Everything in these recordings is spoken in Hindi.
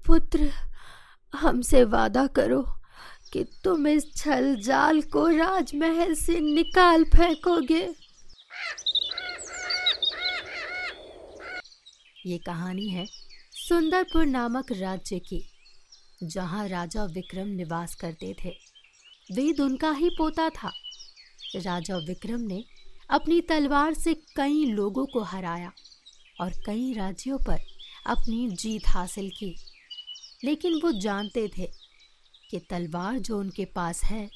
पुत्र, हमसे वादा करो कि तुम इस छल जाल को राजमहल से निकाल फेंकोगे। ये कहानी है सुंदरपुर नामक राज्य की, जहाँ राजा विक्रम निवास करते थे। वेद उनका ही पोता था। राजा विक्रम ने अपनी तलवार से कई लोगों को हराया और कई राज्यों पर अपनी जीत हासिल की, लेकिन वो जानते थे कि तलवार जो उनके पास है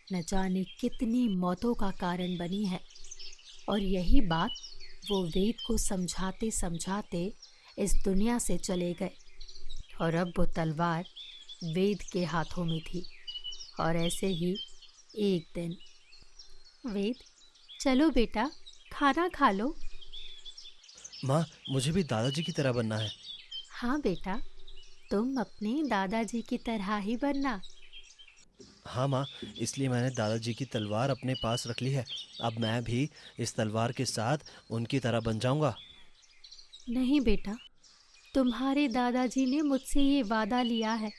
न जाने कितनी मौतों का कारण बनी है। और यही बात वो वेद को समझाते समझाते इस दुनिया से चले गए और अब वो तलवार वेद के हाथों में थी। और ऐसे ही एक दिन, वेद, चलो बेटा, खाना खा लो। माँ, मुझे भी दादाजी की तरह बनना है। हाँ बेटा, तुम अपने दादाजी की तरह ही बनना। हाँ माँ, इसलिए मैंने दादाजी की तलवार अपने पास रख ली है। अब मैं भी इस तलवार के साथ उनकी तरह बन जाऊंगा। नहीं बेटा, तुम्हारे दादाजी ने मुझसे ये वादा लिया है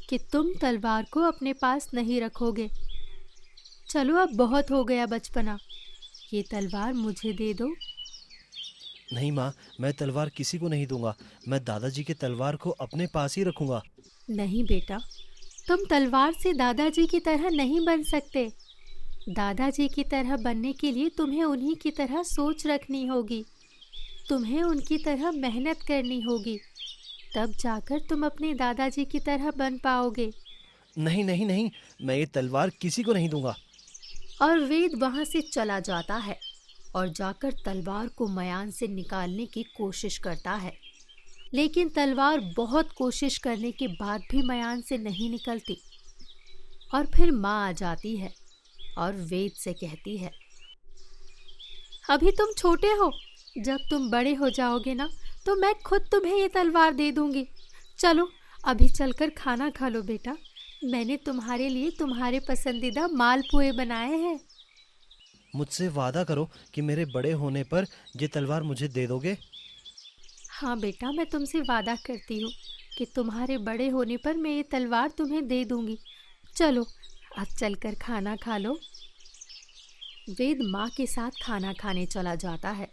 कि तुम तलवार को अपने पास नहीं रखोगे। चलो, अब बहुत हो गया बचपना, ये तलवार मुझे दे दो। नहीं माँ, मैं तलवार किसी को नहीं दूंगा। मैं दादाजी की तलवार को अपने पास ही रखूंगा। नहीं बेटा, तुम तलवार से दादाजी की तरह नहीं बन सकते। दादाजी की तरह बनने के लिए तुम्हें उन्हीं की तरह सोच रखनी होगी, तुम्हें उनकी तरह मेहनत करनी होगी, तब जाकर तुम अपने दादाजी की तरह बन पाओगे। नहीं नहीं नहीं, मैं ये तलवार किसी को नहीं दूंगा। और वेद वहां से चला जाता है और जाकर तलवार को मयान से निकालने की कोशिश करता है, लेकिन तलवार बहुत कोशिश करने के बाद भी मयान से नहीं निकलती। और फिर माँ आ जाती है और वेद से कहती है, अभी तुम छोटे हो, जब तुम बड़े हो जाओगे ना, तो मैं खुद तुम्हें ये तलवार दे दूंगी। चलो, अभी चलकर खाना खा लो बेटा, मैंने तुम्हारे लिए तुम्हारे पसंदीदा मालपुए बनाए हैं। मुझसे वादा करो कि मेरे बड़े होने पर ये तलवार मुझे दे दोगे। हाँ बेटा, मैं तुमसे वादा करती हूँ कि तुम्हारे बड़े होने पर मैं ये तलवार तुम्हें दे दूंगी। चलो, अब चलकर खाना खा लो। वेद माँ के साथ खाना खाने चला जाता है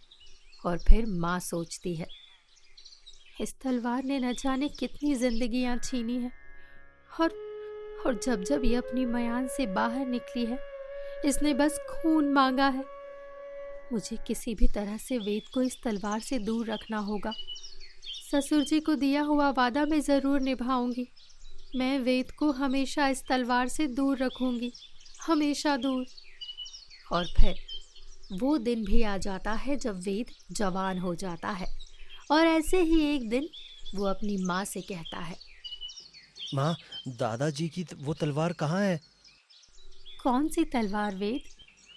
और फिर माँ सोचती है, इस तलवार ने न जाने कितनी जिंदगियां छीनी है और जब जब ये अपनी मयान से बाहर निकली है, इसने बस खून मांगा है। मुझे किसी भी तरह से वेद को इस तलवार से दूर रखना होगा। ससुर जी को दिया हुआ वादा मैं ज़रूर निभाऊंगी। मैं वेद को हमेशा इस तलवार से दूर रखूंगी, हमेशा दूर। और फिर वो दिन भी आ जाता है जब वेद जवान हो जाता है और ऐसे ही एक दिन वो अपनी माँ से कहता है, माँ, दादाजी की वो तलवार कहाँ है? कौन सी तलवार वेद?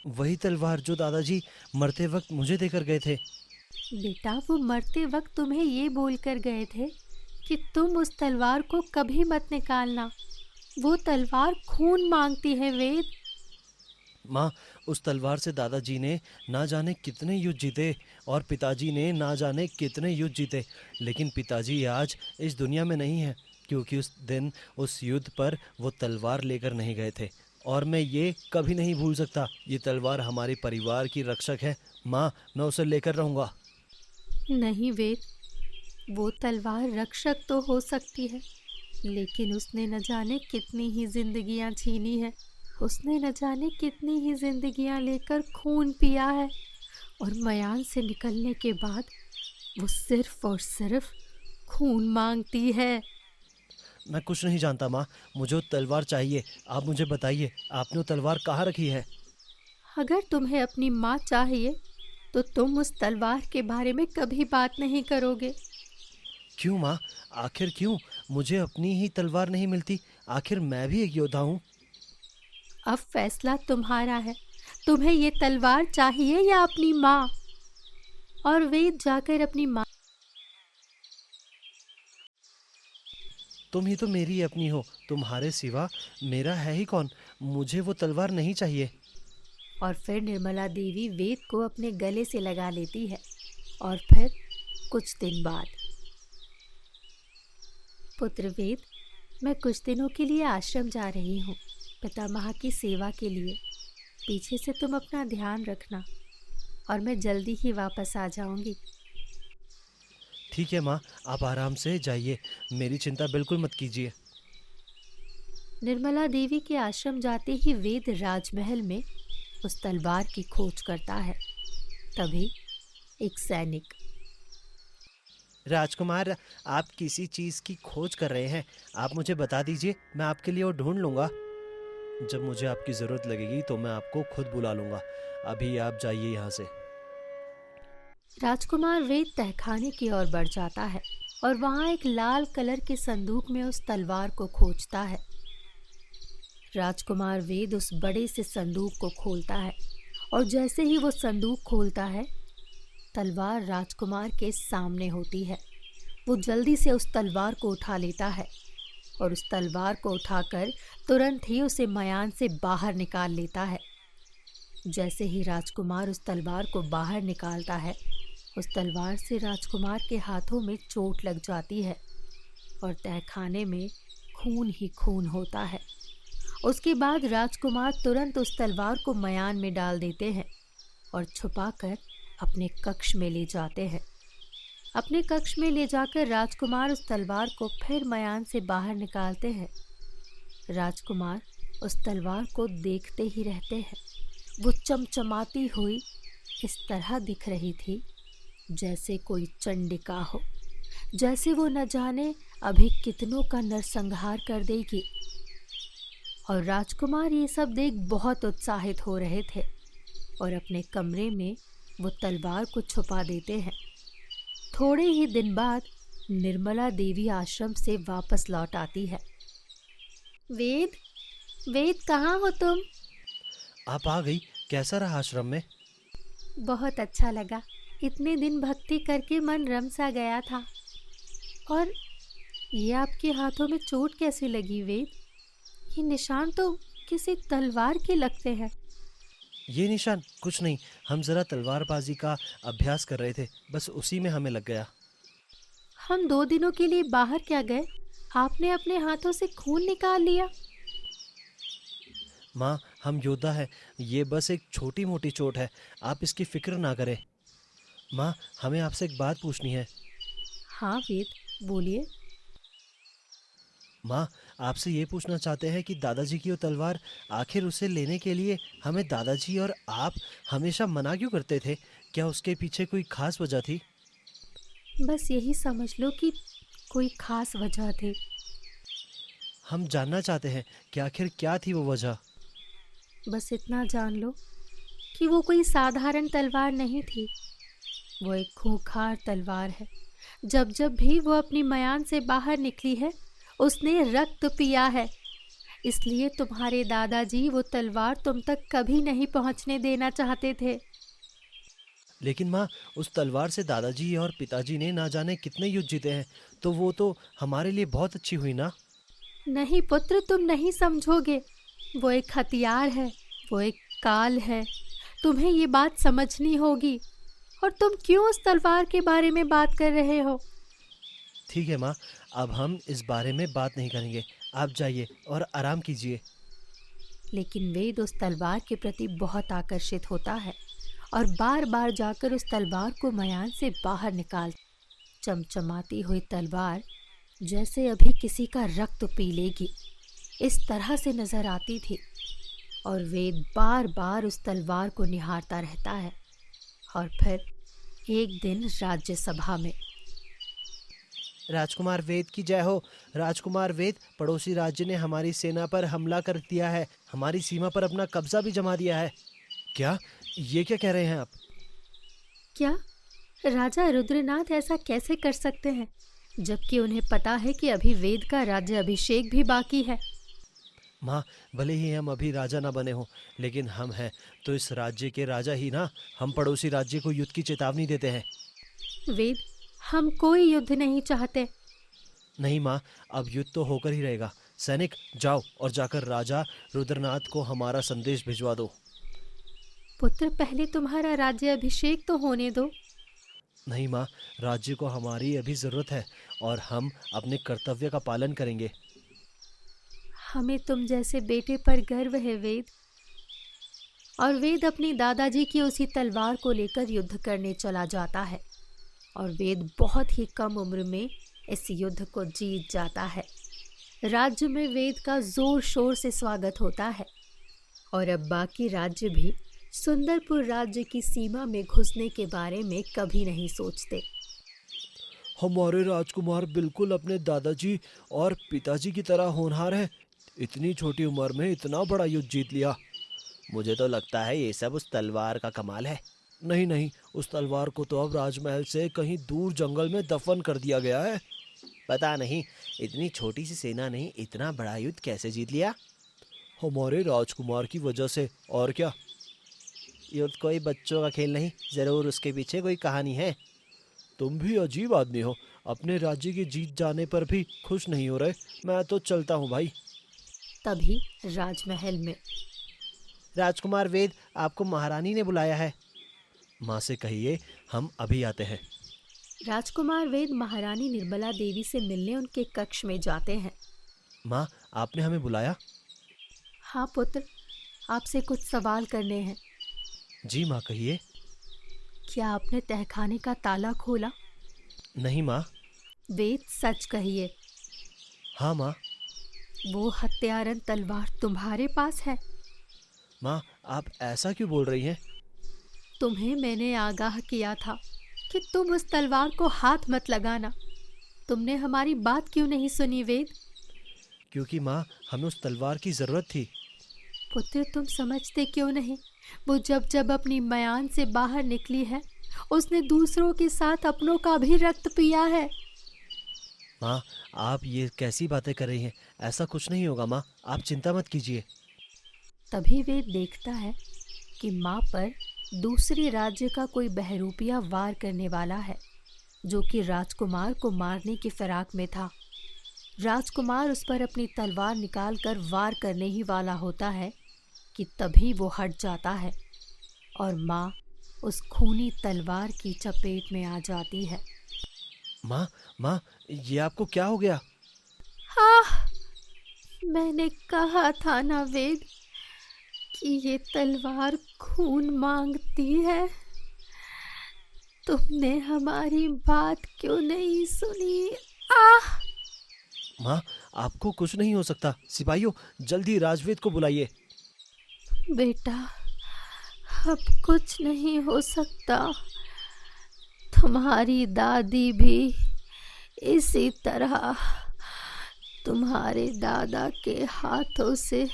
वही तलवार जो दादाजी मरते वक्त मुझे देकर गए थे। बेटा, वो मरते वक्त तुम्हें ये बोलकर गए थे कि तुम उस तलवार को कभी मत निकालना। वो तलवार खून मांगती है वेद। माँ, उस तलवार से दादाजी ने ना जाने कितने युद्ध जीते और पिताजी ने ना जाने कितने युद्ध जीते, लेकिन पिताजी आज इस दुनिया में नहीं है, क्योंकि उस दिन उस युद्ध पर वो तलवार लेकर नहीं गए थे। और मैं ये कभी नहीं भूल सकता। ये तलवार हमारे परिवार की रक्षक है। माँ, मैं उसे लेकर रहूँगा। नहीं वेद, वो तलवार रक्षक तो हो सकती है, लेकिन उसने न जाने कितनी ही जिंदगियां छीनी है। उसने न जाने कितनी ही जिंदगियां लेकर खून पिया है और मयान से निकलने के बाद वो सिर्फ और सिर्फ खून मांगती है। मैं कुछ नहीं जानता माँ, मुझे वो तलवार चाहिए। आप मुझे बताइए, आपने वो तलवार कहाँ रखी है? अगर तुम्हें अपनी माँ चाहिए तो तुम उस तलवार के बारे में कभी बात नहीं करोगे। क्यों माँ? आखिर क्यों? मुझे अपनी ही तलवार नहीं मिलती? आखिर मैं भी एक योद्धा हूँ। अब फैसला तुम्हारा है, तुम्हें ये तलवार चाहिए या अपनी माँ? और वेद जाकर अपनी माँ, तुम ही तो मेरी अपनी हो, तुम्हारे सिवा मेरा है ही कौन? मुझे वो तलवार नहीं चाहिए। और फिर निर्मला देवी वेद को अपने गले से लगा लेती है। और फिर कुछ दिन बाद पुत्र वेद, मैं कुछ दिनों के लिए आश्रम जा रही हूँ, पितामह की सेवा के लिए। पीछे से तुम अपना ध्यान रखना और मैं जल्दी ही वापस आ जाऊंगी। ठीक है माँ, आप आराम से जाइए, मेरी चिंता बिल्कुल मत कीजिए। निर्मला देवी के आश्रम जाते ही वेद राजमहल में उस तलवार की खोज करता है। तभी एक सैनिक, राजकुमार, आप किसी चीज़ की खोज कर रहे हैं, आप मुझे बता दीजिए, मैं आपके लिए वो ढूंढ लूँगा। जब मुझे आपकी ज़रूरत लगेगी तो मैं आपको खुद बुला लूँगा। अभी आप जाइए यहाँ से। राजकुमार वेद तहखाने की ओर बढ़ जाता है और वहां एक लाल कलर के संदूक में उस तलवार को खोजता है। राजकुमार वेद उस बड़े से संदूक को खोलता है और जैसे ही वो संदूक खोलता है, तलवार राजकुमार के सामने होती है। वो जल्दी से उस तलवार को उठा लेता है और उस तलवार को उठाकर तुरंत ही उसे मयान से बाहर निकाल लेता है। जैसे ही राजकुमार उस तलवार को बाहर निकालता है, उस तलवार से राजकुमार के हाथों में चोट लग जाती है और तहखाने में खून ही खून होता है। उसके बाद राजकुमार तुरंत उस तलवार को मयान में डाल देते हैं और छुपाकर अपने कक्ष में ले जाते हैं। अपने कक्ष में ले जाकर राजकुमार उस तलवार को फिर मयान से बाहर निकालते हैं। राजकुमार उस तलवार को देखते ही रहते हैं। वो चमचमाती हुई इस तरह दिख रही थी जैसे कोई चंडिका हो, जैसे वो न जाने अभी कितनों का नरसंहार कर देगी। और राजकुमार ये सब देख बहुत उत्साहित हो रहे थे और अपने कमरे में वो तलवार को छुपा देते हैं। थोड़े ही दिन बाद निर्मला देवी आश्रम से वापस लौट आती है। वेद, वेद कहाँ हो तुम? आप आ गई, कैसा रहा आश्रम में? बहुत अच्छा लगा, इतने दिन भक्ति करके मन रम सा गया था। और ये आपके हाथों में चोट कैसे लगी वेद? ये निशान तो किसी तलवार के लगते हैं। ये निशान कुछ नहीं, हम ज़रा तलवारबाजी का अभ्यास कर रहे थे, बस उसी में हमें लग गया। हम 2 दिनों के लिए बाहर क्या गए, आपने अपने हाथों से खून निकाल लिया। माँ, हम योद्धा हैं, ये बस एक छोटी मोटी चोट है, आप इसकी फिक्र ना करें। माँ, हमें आपसे एक बात पूछनी है। हाँ वेद, बोलिए। माँ, आपसे ये पूछना चाहते हैं कि दादाजी की वो तलवार, आखिर उसे लेने के लिए हमें दादाजी और आप हमेशा मना क्यों करते थे? क्या उसके पीछे कोई खास वजह थी? बस यही समझ लो कि कोई खास वजह थी। हम जानना चाहते हैं कि आखिर क्या थी वो वजह। बस इतना जान लो कि वो कोई साधारण तलवार नहीं थी, वो एक खूंखार तलवार है। जब जब भी वो अपनी मयान से बाहर निकली है, उसने रक्त पिया है। इसलिए तुम्हारे दादाजी वो तलवार तुम तक कभी नहीं पहुंचने देना चाहते थे। लेकिन माँ, उस तलवार से दादाजी और पिताजी ने ना जाने कितने युद्ध जीते हैं, तो वो तो हमारे लिए बहुत अच्छी हुई ना। नहीं पुत्र, तुम नहीं समझोगे। वो एक हथियार है, वो एक काल है। तुम्हें ये बात समझनी होगी। और तुम क्यों उस तलवार के बारे में बात कर रहे हो? ठीक है माँ, अब हम इस बारे में बात नहीं करेंगे, आप जाइए और आराम कीजिए। लेकिन वेद उस तलवार के प्रति बहुत आकर्षित होता है और बार बार जाकर उस तलवार को मयान से बाहर निकाल। चमचमाती हुई तलवार जैसे अभी किसी का रक्त पी लेगी, इस तरह से नजर आती थी। और वेद बार बार उस तलवार को निहारता रहता है। और फिर एक दिन राज्यसभा में, राजकुमार वेद की जय हो। राजकुमार वेद, पड़ोसी राज्य ने हमारी सेना पर हमला कर दिया है, हमारी सीमा पर अपना कब्जा भी जमा दिया है। क्या? ये क्या कह रहे हैं आप? क्या राजा रुद्रनाथ ऐसा कैसे कर सकते हैं, जबकि उन्हें पता है कि अभी वेद का राज्य अभिषेक भी बाकी है। माँ, भले ही हम अभी राजा ना बने हों, लेकिन हम हैं तो इस राज्य के राजा ही ना। हम पड़ोसी राज्य को युद्ध की चेतावनी देते हैं। वेद, हम कोई युद्ध नहीं चाहते। नहीं माँ, अब युद्ध तो होकर ही रहेगा। सैनिक, जाओ और जाकर राजा रुद्रनाथ को हमारा संदेश भिजवा दो। पुत्र, पहले तुम्हारा राज्य अभिषेक तो होने दो। नहीं माँ, राज्य को हमारी अभी ज़रूरत है और हम अपने कर्तव्य का पालन करेंगे। हमें तुम जैसे बेटे पर गर्व है वेद। और वेद अपनी दादाजी की उसी तलवार को लेकर युद्ध करने चला जाता है और वेद बहुत ही कम उम्र में इस युद्ध को जीत जाता है। राज्य में वेद का जोर शोर से स्वागत होता है और अब बाकी राज्य भी सुंदरपुर राज्य की सीमा में घुसने के बारे में कभी नहीं सोचते। हमारे राजकुमार बिल्कुल अपने दादाजी और पिताजी की तरह होनहार है। इतनी छोटी उम्र में इतना बड़ा युद्ध जीत लिया। मुझे तो लगता है ये सब उस तलवार का कमाल है। नहीं नहीं, उस तलवार को तो अब राजमहल से कहीं दूर जंगल में दफन कर दिया गया है। पता नहीं इतनी छोटी सी सेना ने इतना बड़ा युद्ध कैसे जीत लिया। हमारे राजकुमार की वजह से, और क्या। युद्ध कोई बच्चों का खेल नहीं, जरूर उसके पीछे कोई कहानी है। तुम भी अजीब आदमी हो, अपने राज्य के जीत जाने पर भी खुश नहीं हो रहे। मैं तो चलता हूँ भाई। तभी राजमहल में राजकुमार वेद, आपको महारानी ने बुलाया है। माँ से कहिए हम अभी आते हैं। राजकुमार वेद महारानी निर्मला देवी से मिलने उनके कक्ष में जाते हैं। माँ, आपने हमें बुलाया? हाँ पुत्र, आपसे कुछ सवाल करने हैं। जी माँ, कहिए। क्या आपने तहखाने का ताला खोला? नहीं माँ। वेद, सच कहिए। हाँ माँ। वो हत्यारन तलवार तुम्हारे पास है? माँ, आप ऐसा क्यों बोल रही हैं? तुम्हें मैंने आगाह किया था कि तुम उस तलवार को हाथ मत लगाना। तुमने हमारी बात क्यों नहीं सुनी वेद? क्योंकि माँ, हमें उस तलवार की ज़रूरत थी। पुत्र, तुम समझते क्यों नहीं? वो जब जब अपनी मयान से बाहर निकली है, उसने दूसरों के साथ अपनों का भी रक्त पिया है। माँ, आप ये कैसी बातें कर रही हैं? ऐसा कुछ नहीं होगा माँ, आप चिंता मत कीजिए। तभी वेद देखता है कि माँ पर दूसरे राज्य का कोई बहरूपिया वार करने वाला है, जो कि राजकुमार को मारने की फिराक में था। राजकुमार उस पर अपनी तलवार निकालकर वार करने ही वाला होता है कि तभी वो हट जाता है और माँ उस खूनी तलवार की चपेट में आ जाती है। माँ, माँ, ये आपको क्या हो गया? हाँ, मैंने कहा था ना वेद कि ये तलवार खून मांगती है। तुमने हमारी बात क्यों नहीं सुनी? आह! माँ, आपको कुछ नहीं हो सकता। सिपाहियों, जल्दी राजवेद को बुलाइए। बेटा, अब कुछ नहीं हो सकता। तुम्हारी दादी भी इसी तरह तुम्हारे दादा के हाथों से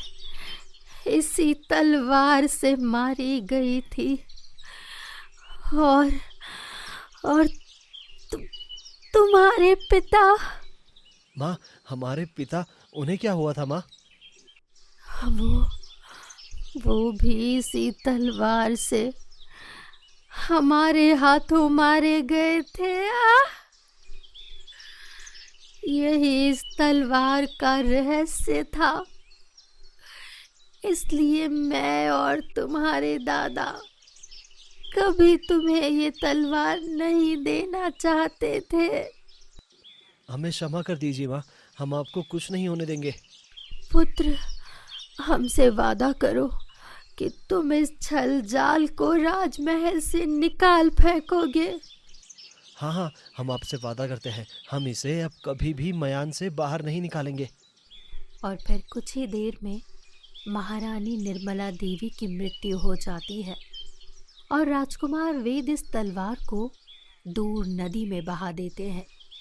इसी तलवार से मारी गई थी। और तुम्हारे पिता? माँ, हमारे पिता, उन्हें क्या हुआ था माँ? वो भी इसी तलवार से हमारे हाथों मारे गए थे। यही इस तलवार का रहस्य था। इसलिए मैं और तुम्हारे दादा कभी तुम्हें ये तलवार नहीं देना चाहते थे। हमें क्षमा कर दीजिए माँ, हम आपको कुछ नहीं होने देंगे। पुत्र, हमसे वादा करो कि तुम इस छल जाल को राजमहल से निकाल फेंकोगे। हाँ हाँ, हम आपसे वादा करते हैं, हम इसे अब कभी भी मयान से बाहर नहीं निकालेंगे। और फिर कुछ ही देर में महारानी निर्मला देवी की मृत्यु हो जाती है और राजकुमार वेद इस तलवार को दूर नदी में बहा देते हैं।